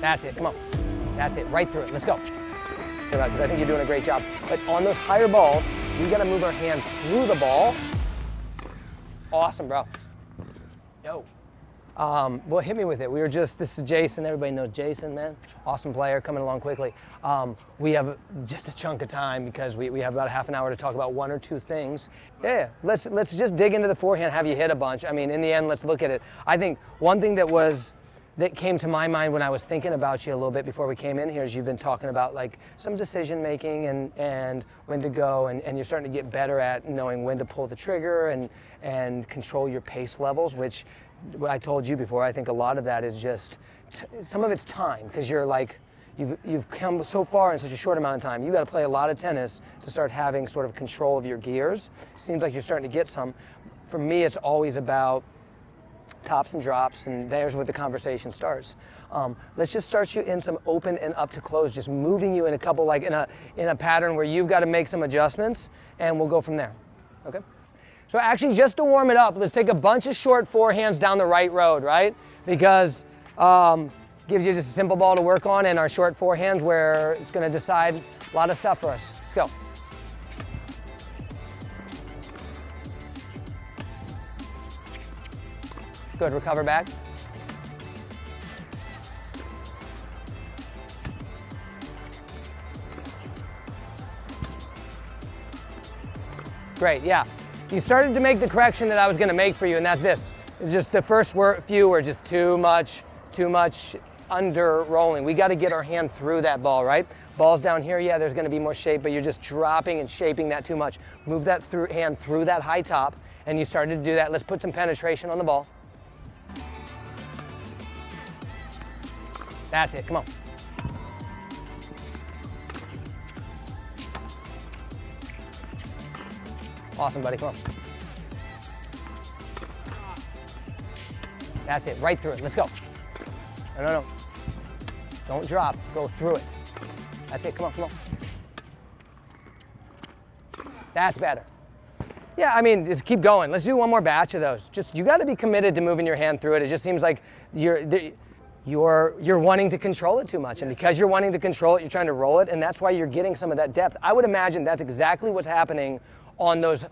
That's it, come on. That's it, right through it, let's go. Because I think you're doing a great job. But on those higher balls, we gotta move our hand through the ball. Awesome, bro. Yo. Well, hit me with it. This is Jason. Everybody knows Jason, man. Awesome player, coming along quickly. We have just a chunk of time because we have about a half an hour to talk about one or two things. Yeah, let's just dig into the forehand, have you hit a bunch. I mean, in the end, let's look at it. I think one thing that came to my mind when I was thinking about you a little bit before we came in here is you've been talking about like some decision making and when to go, and you're starting to get better at knowing when to pull the trigger and control your pace levels, which what I told you before, I think a lot of that is just, some of it's time, because you're like, you've come so far in such a short amount of time. You got to play a lot of tennis to start having sort of control of your gears. Seems like you're starting to get some. For me, it's always about tops and drops, and there's where the conversation starts. Let's just start you in some open and up to close, just moving you in a couple, like in a pattern where you've got to make some adjustments, and we'll go from there, okay? So actually, just to warm it up, let's take a bunch of short forehands down the right road, right? Because gives you just a simple ball to work on, and our short forehands where it's going to decide a lot of stuff for us. Let's go. Good, recover back. Great, yeah. You started to make the correction that I was gonna make for you, and that's this. It's just the first few were just too much under rolling. We gotta get our hand through that ball, right? Ball's down here, yeah, there's gonna be more shape, but you're just dropping and shaping that too much. Move that hand through that high top, and you started to do that. Let's put some penetration on the ball. That's it, come on. Awesome, buddy, come on. That's it, right through it, let's go. No. Don't drop, go through it. That's it, come on. That's better. Yeah, I mean, just keep going. Let's do one more batch of those. Just, you gotta be committed to moving your hand through it. It just seems like you're wanting to control it too much, and because you're wanting to control it, you're trying to roll it, and that's why you're getting some of that depth. I would imagine that's exactly what's happening on those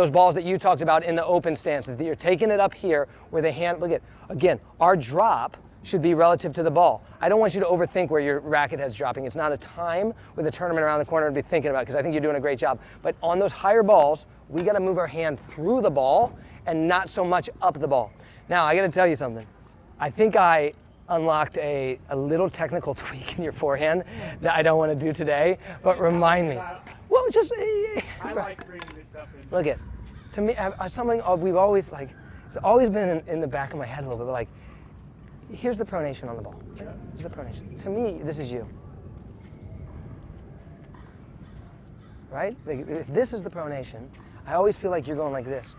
balls that you talked about in the open stances, that you're taking it up here where the hand, look at, again, our drop should be relative to the ball. I don't want you to overthink where your racket head's dropping. It's not a time with a tournament around the corner to be thinking about, because I think you're doing a great job. But on those higher balls, we gotta move our hand through the ball and not so much up the ball. Now, I gotta tell you something. I think I unlocked a little technical tweak in your forehand that I don't want to do today, but remind me. Well, just I like bringing this stuff in. Look it, to me, something we've always like. It's always been in the back of my head a little bit. But like, here's the pronation on the ball. Here's the pronation. To me, this is you. Right? Like, if this is the pronation, I always feel like you're going like this.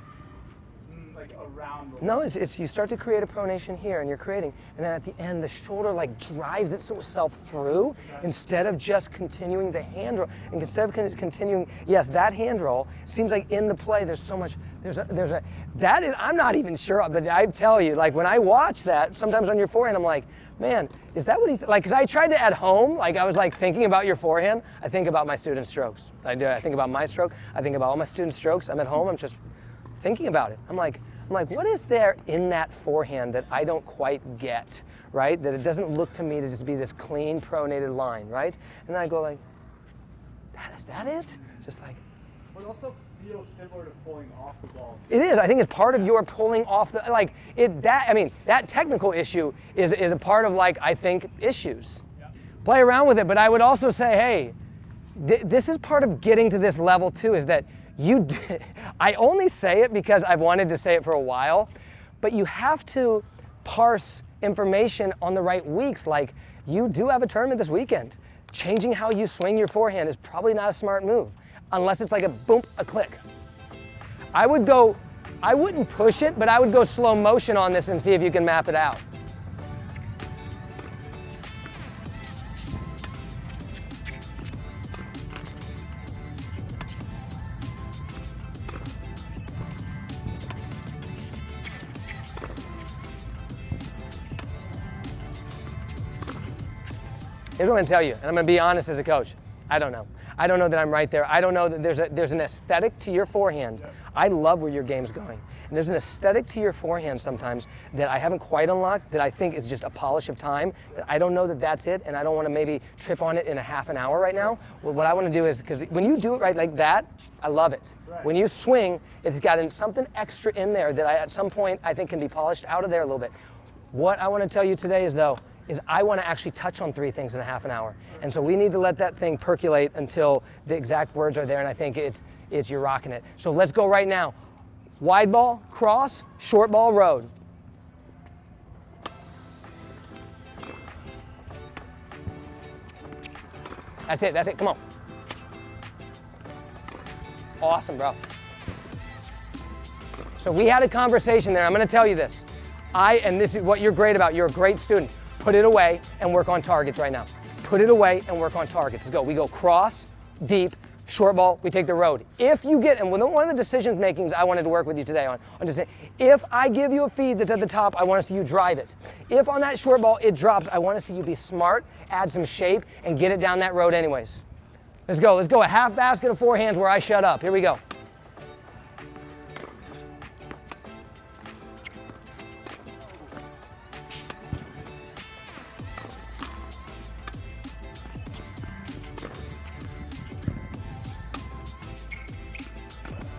Like around the No, it's you start to create a pronation here, and you're creating, and then at the end, the shoulder like drives itself through instead of just continuing the hand roll. And instead of continuing, yes, that hand roll seems like in the play, there's so much, I'm not even sure, but I tell you, like when I watch that, sometimes on your forehand, I'm like, man, is that what he's, like, because I tried to at home, like I was like thinking about your forehand, I think about my student strokes. I do, I think about my stroke, I think about all my student strokes. I'm at home, I'm just thinking about it. I'm like, what is there in that forehand that I don't quite get, right? That it doesn't look to me to just be this clean, pronated line, right? And then I go like, is that it? Just like. But it also feels similar to pulling off the ball. It is. I think it's part of your pulling off the, like, that technical issue is a part of, like, I think, issues. Yeah. Play around with it, but I would also say, hey, this is part of getting to this level too, is that I only say it because I've wanted to say it for a while, but you have to parse information on the right weeks. Like, you do have a tournament this weekend. Changing how you swing your forehand is probably not a smart move, unless it's like a boom, a click. I wouldn't push it, but I would go slow motion on this and see if you can map it out. Here's what I'm gonna tell you, and I'm gonna be honest as a coach. I don't know. I don't know that I'm right there. I don't know that there's an aesthetic to your forehand. I love where your game's going. And there's an aesthetic to your forehand sometimes that I haven't quite unlocked, that I think is just a polish of time, that I don't know that that's it, and I don't want to maybe trip on it in a half an hour right now. Well, what I want to do is, because when you do it right like that, I love it. Right. When you swing, it's got something extra in there that at some point I think can be polished out of there a little bit. What I want to tell you today is I want to actually touch on 3 things in a half an hour. And so we need to let that thing percolate until the exact words are there, and I think it's you're rocking it. So let's go right now. Wide ball, cross, short ball, road. That's it, come on. Awesome, bro. So we had a conversation there, I'm gonna tell you this. And this is what you're great about, you're a great student. Put it away and work on targets right now. Put it away and work on targets. Let's go. We go cross, deep, short ball, we take the road. If you get, and one of the decision makings I wanted to work with you today on just saying, if I give you a feed that's at the top, I want to see you drive it. If on that short ball it drops, I want to see you be smart, add some shape, and get it down that road anyways. Let's go. A half basket of forehands where I shut up. Here we go.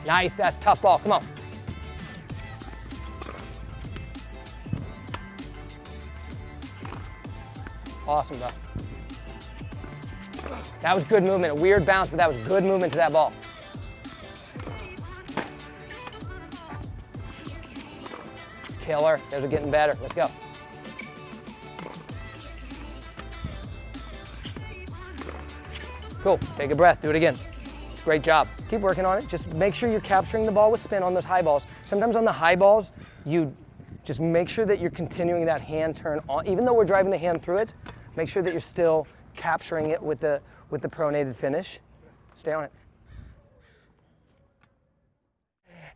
Nice, that's tough ball, come on. Awesome, bro. That was good movement, a weird bounce, but that was good movement to that ball. Killer, those are getting better, let's go. Cool, take a breath, do it again. Great job. Keep working on it. Just make sure you're capturing the ball with spin on those high balls. Sometimes on the high balls, you just make sure that you're continuing that hand turn on. Even though we're driving the hand through it, make sure that you're still capturing it with the pronated finish. Stay on it.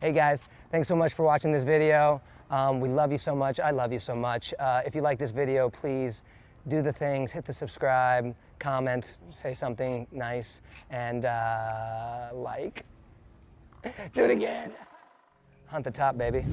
Hey guys, thanks so much for watching this video. We love you so much. I love you so much. If you like this video, please do the things, hit the subscribe, comment, say something nice, and like. Do it again. Hunt the top, baby.